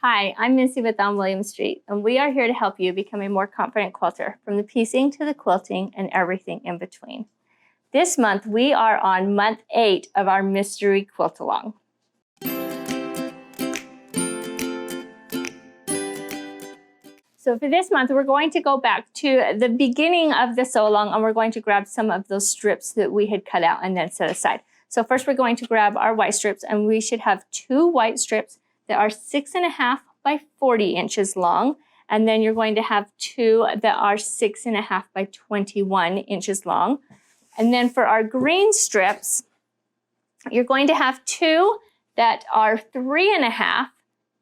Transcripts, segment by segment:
Hi, I'm Missy with on William Street, and we are here to help you become a more confident quilter, from the piecing to the quilting and everything in between. This month, we are on month 8 of our mystery quilt along. So for this month, we're going to go back to the beginning of the sew along, and we're going to grab some of those strips that we had cut out and then set aside. So first we're going to grab our white strips, and we should have 2 white strips that are 6.5 by 40 inches long. And then you're going to have 2 that are 6.5 by 21 inches long. And then for our green strips, you're going to have 2 that are 3.5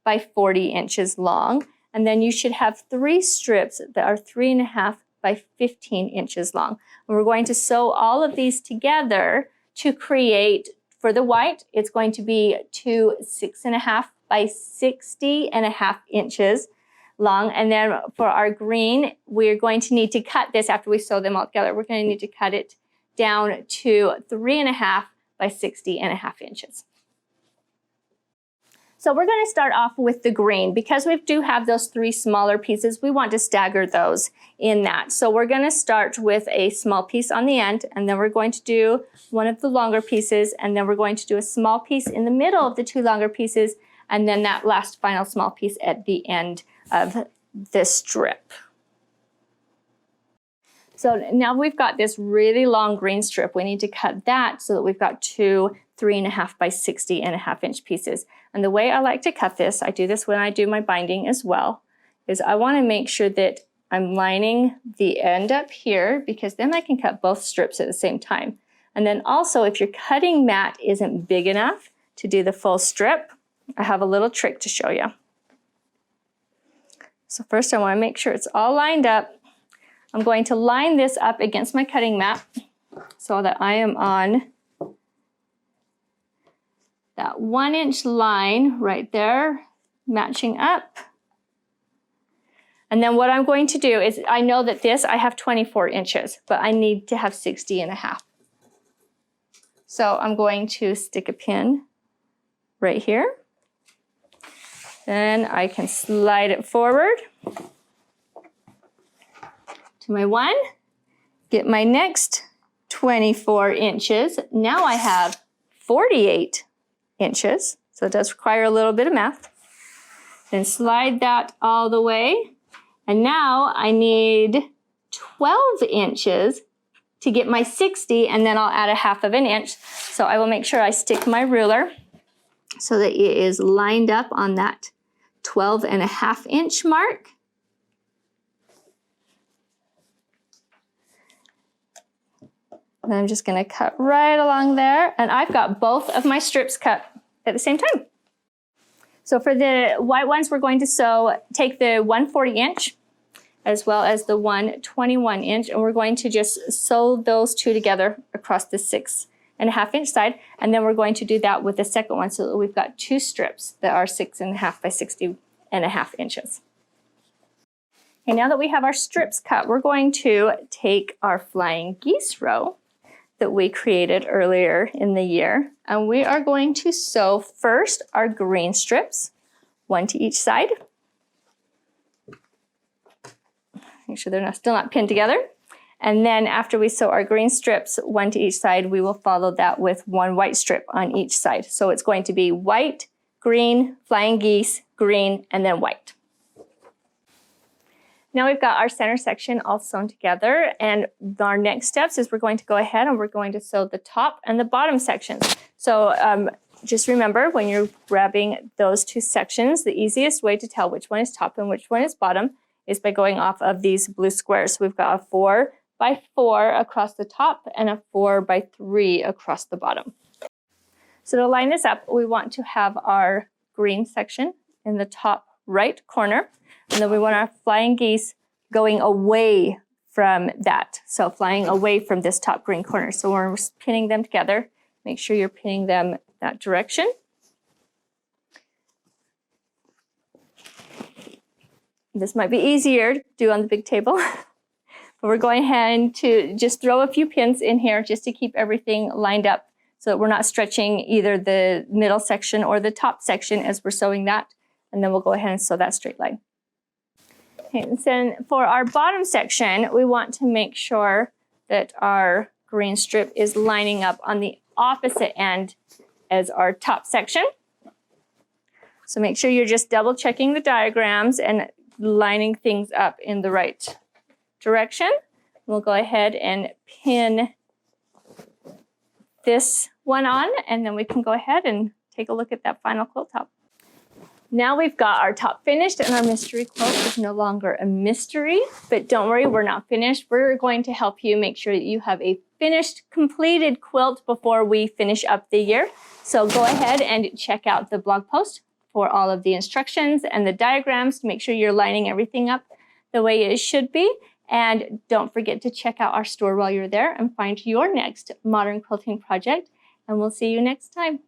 by 40 inches long. And then you should have 3 strips that are 3.5 by 15 inches long. And we're going to sew all of these together to create, for the white, it's going to be 2 6.5 by 60.5 inches long. And then for our green, we're going to need to cut this after we sew them all together. We're going to need to cut it down to 3.5 by 60.5 inches. So we're going to start off with the green. Because we do have those 3 smaller pieces, we want to stagger those in that. So we're going to start with a small piece on the end, and then we're going to do one of the longer pieces, and then we're going to do a small piece in the middle of the 2 longer pieces, and then that last final small piece at the end of the strip. So now we've got this really long green strip. We need to cut that so that we've got 2 3.5 by 60.5 inch pieces. And the way I like to cut this, I do this when I do my binding as well, is I want to make sure that I'm lining the end up here, because then I can cut both strips at the same time. And then also, if your cutting mat isn't big enough to do the full strip, I have a little trick to show you. So first I want to make sure it's all lined up. I'm going to line this up against my cutting mat so that I am on that 1-inch line right there, matching up. And then what I'm going to do is, I know that this, I have 24 inches, but I need to have 60.5. So I'm going to stick a pin right here. Then I can slide it forward to my 1, get my next 24 inches. Now I have 48 inches, so it does require a little bit of math. Then slide that all the way. And now I need 12 inches to get my 60, and then I'll add a 1/2 inch. So I will make sure I stick my ruler so that it is lined up on that 12.5 inch mark. And I'm just going to cut right along there, and I've got both of my strips cut at the same time. So for the white ones, we're going to take the 140 inch as well as the 121 inch, and we're going to just sew those 2 together across the 6.5 inch side, and then we're going to do that with the second one so that we've got 2 strips that are 6.5 by 60.5 inches. Okay, now that we have our strips cut, we're going to take our flying geese row that we created earlier in the year, and we are going to sew first our green strips, 1 to each side. Make sure they're still not pinned together. And then after we sew our green strips, 1 to each side, we will follow that with 1 white strip on each side. So it's going to be white, green, flying geese, green, and then white. Now we've got our center section all sewn together, and our next steps is we're going to go ahead and we're going to sew the top and the bottom sections. So just remember, when you're grabbing those 2 sections, the easiest way to tell which one is top and which one is bottom is by going off of these blue squares. So we've got a 4 by 4 across the top and a 4 by 3 across the bottom. So to line this up, we want to have our green section in the top right corner, and then we want our flying geese going away from that. So flying away from this top green corner. So when we're pinning them together, make sure you're pinning them that direction. This might be easier to do on the big table, but we're going ahead to just throw a few pins in here just to keep everything lined up so that we're not stretching either the middle section or the top section as we're sewing that. and then we'll go ahead and sew that straight line. Okay, and then for our bottom section, we want to make sure that our green strip is lining up on the opposite end as our top section. So make sure you're just double checking the diagrams and lining things up in the right direction. We'll go ahead and pin this one on, and then we can go ahead and take a look at that final quilt top. Now we've got our top finished and our mystery quilt is no longer a mystery, but don't worry, we're not finished. We're going to help you make sure that you have a finished, completed quilt before we finish up the year. So go ahead and check out the blog post for all of the instructions and the diagrams to make sure you're lining everything up the way it should be. And don't forget to check out our store while you're there and find your next modern quilting project. And we'll see you next time.